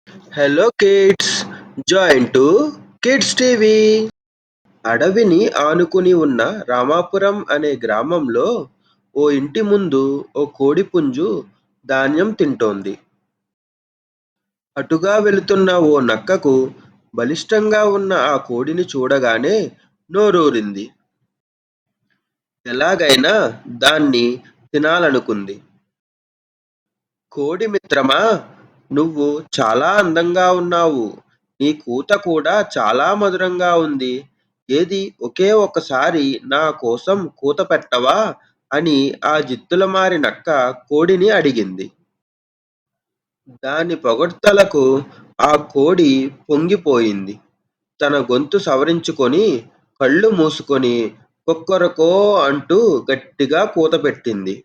Hello kids, join to kids TV. అడవిని ఆనుకుని ఉన్న రామాపురం అనే గ్రామంలో ఓ ఇంటి ముందు ఓ కోడిపుంజు ధాన్యం తింటోంది. అటుగా వెళుతున్న ఓ నక్కకు బలిష్టంగా ఉన్న ఆ కోడిని చూడగానే నోరూరింది. ఎలాగైనా దాన్ని తినాలనుకుంది. కోడి మిత్రమా, నువ్వు చాలా అందంగా ఉన్నావు. నీ కూత కూడా చాలా మధురంగా ఉంది. ఏది ఒకే ఒక్కసారి నా కోసం కూత పెట్టవా అని ఆ జిత్తులమారి నక్క కోడిని అడిగింది. దాని పొగడ్తలకు ఆ కోడి పొంగిపోయింది. తన గొంతు సవరించుకొని కళ్ళు మూసుకొని కొక్కొరకో అంటూ గట్టిగా కూతపెట్టింది.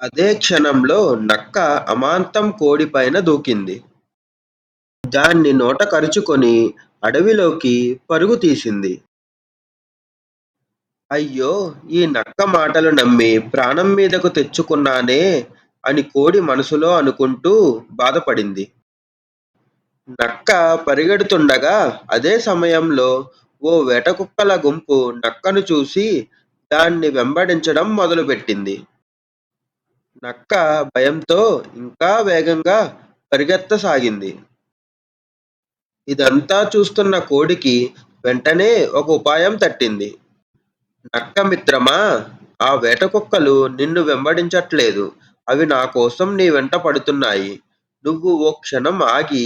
అదే క్షణంలో నక్క అమాంతం కోడి పైన దూకింది. దాన్ని నోట కరుచుకొని అడవిలోకి పరుగు తీసింది. అయ్యో, ఈ నక్క మాటలు నమ్మి ప్రాణం మీదకు తెచ్చుకున్నానే అని కోడి మనసులో అనుకుంటూ బాధపడింది. నక్క పరిగెడుతుండగా అదే సమయంలో ఓ వేటకుక్కల గుంపు నక్కను చూసి దాన్ని వెంబడించడం మొదలుపెట్టింది. నక్క భయంతో ఇంకా వేగంగా పరిగెత్తసాగింది. ఇదంతా చూస్తున్న కోడికి వెంటనే ఒక ఉపాయం తట్టింది. నక్క మిత్రమా, ఆ వేటకుక్కలు నిన్ను వెంబడించట్లేదు. అవి నా కోసం నీ వెంట పడుతున్నాయి. నువ్వు ఓ క్షణం ఆగి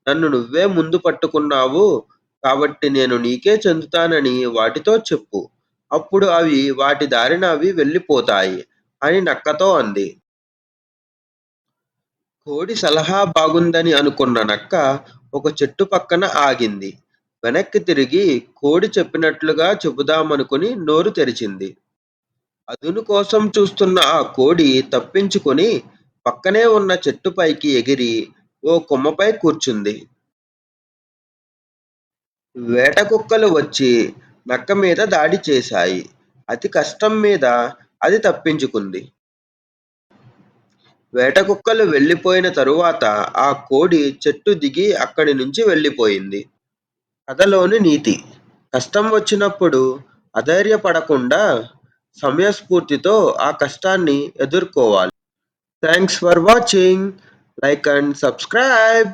నన్ను నువ్వే ముందు పట్టుకున్నావు కాబట్టి నేను నీకే చెందుతానని వాటితో చెప్పు. అప్పుడు అవి వాటి దారిన అవి వెళ్ళిపోతాయి అని నక్కతో అంది. కోడి సలహా బాగుందని అనుకున్న నక్క ఒక చెట్టు పక్కన ఆగింది. వెనక్కి తిరిగి కోడి చెప్పినట్లుగా చెబుదామనుకుని నోరు తెరిచింది. అదును కోసం చూస్తున్న ఆ కోడి తప్పించుకొని పక్కనే ఉన్న చెట్టుపైకి ఎగిరి ఓ కొమ్మపై కూర్చుంది. వేటకుక్కలు వచ్చి నక్క మీద దాడి చేశాయి. అతి కష్టం మీద అది తప్పించుకుంది. వేటకుక్కలు వెళ్ళిపోయిన తరువాత ఆ కోడి చెట్టు దిగి అక్కడి నుంచి వెళ్ళిపోయింది. కథలోని నీతి: కష్టం వచ్చినప్పుడు అధైర్యపడకుండా సమయస్ఫూర్తితో ఆ కష్టాన్ని ఎదుర్కోవాలి. Thanks for watching. Like and subscribe.